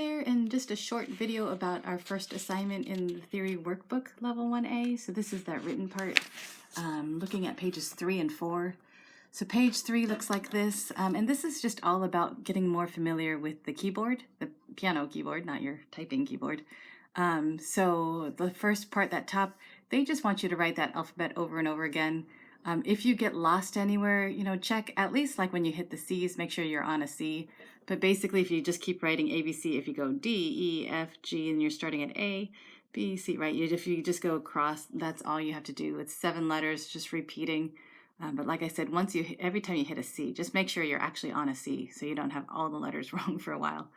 there, and just a short video about our first assignment in the theory workbook level 1A. So this is that written part, looking at pages 3 and 4. So page 3 looks like this, and this is just all about getting more familiar with the keyboard, the piano keyboard, not your typing keyboard. So the first part, that top, they just want you to write that alphabet over and over again. If you get lost anywhere, check at least like when you hit the C's, make sure you're on a C. But basically, if you just keep writing ABC, if you go D, E, F, G, and you're starting at A, B, C, right? If you just go across, that's all you have to do. It's 7 letters, just repeating. But like I said, every time you hit a C, just make sure you're actually on a C so you don't have all the letters wrong for a while.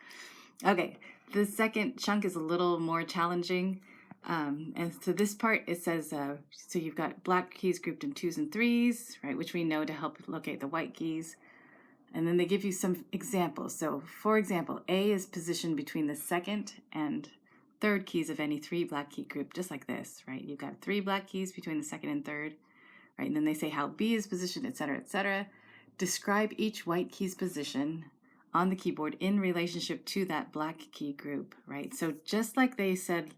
Okay, the second chunk is a little more challenging. And so this part, it says, so you've got black keys grouped in 2s and 3s, right, which we know to help locate the white keys. And then they give you some examples. So for example, A is positioned between the second and third keys of any 3 black key group, just like this, right? You've got 3 black keys between the second and third, right? And then they say how B is positioned, etc., etc. Describe each white key's position on the keyboard in relationship to that black key group, right? So just like they said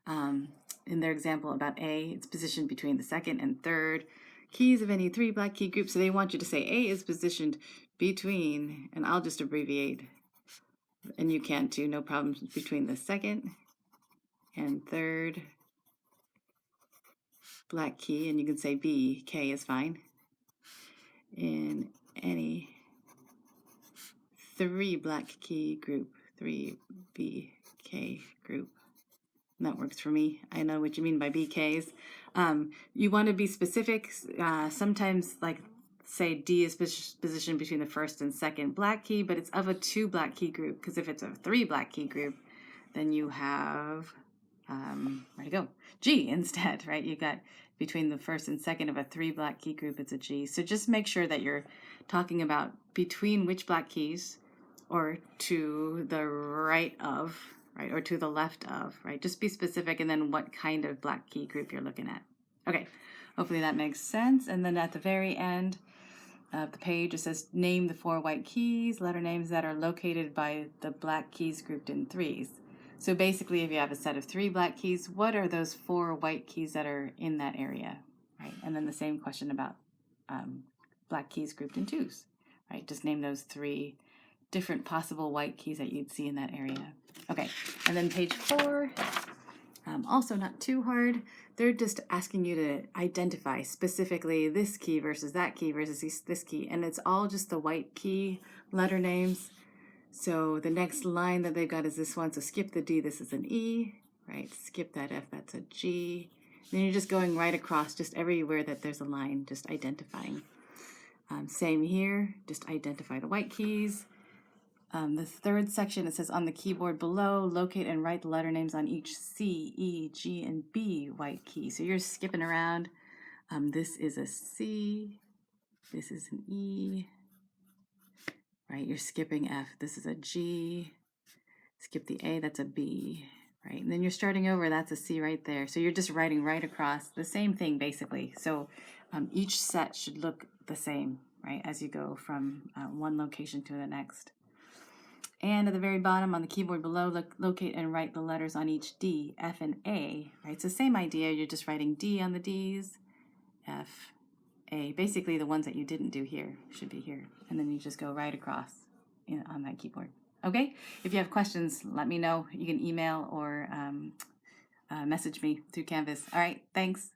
in their example about A, it's positioned between the second and third keys of any 3 black key groups. So they want you to say A is positioned between, and I'll just abbreviate, and you can too, no problems, between the second and third black key, and you can say B, K is fine, in any 3 black key group, 3 B, K group. And that works for me. I know what you mean by BKs. You want to be specific. Sometimes, like, say D is positioned between the first and second black key, but it's of a 2 black key group, because if it's a 3 black key group, then you have, where to go? G instead, right? You got between the first and second of a 3 black key group, it's a G. So just make sure that you're talking about between which black keys, or to the right of, right, or to the left of, right? Just be specific, and then what kind of black key group you're looking at. Okay, hopefully that makes sense. And then at the very end of the page, it says name the 4 white keys, letter names that are located by the black keys grouped in 3s. So basically, if you have a set of 3 black keys, what are those 4 white keys that are in that area, right? And then the same question about black keys grouped in 2s, right? Just name those 3 different possible white keys that you'd see in that area. Okay, and then page 4, also not too hard. They're just asking you to identify specifically this key versus that key versus this key, and it's all just the white key letter names. So the next line that they've got is this one. So skip the D, this is an E, right? Skip that F, that's a G. Then you're just going right across, just everywhere that there's a line, just identifying. Same here, just identify the white keys. The third section, it says on the keyboard below, locate and write the letter names on each C, E, G, and B white key. So you're skipping around. This is a C, this is an E, right? You're skipping F, this is a G, skip the A, that's a B, right? And then you're starting over, that's a C right there. So you're just writing right across the same thing basically. So each set should look the same, right, as you go from one location to the next. And at the very bottom on the keyboard below, locate and write the letters on each D, F, and A, right? It's the same idea, you're just writing D on the Ds, F, A. Basically the ones that you didn't do here should be here. And then you just go right across on that keyboard. Okay? If you have questions, let me know. You can email or message me through Canvas. All right, thanks.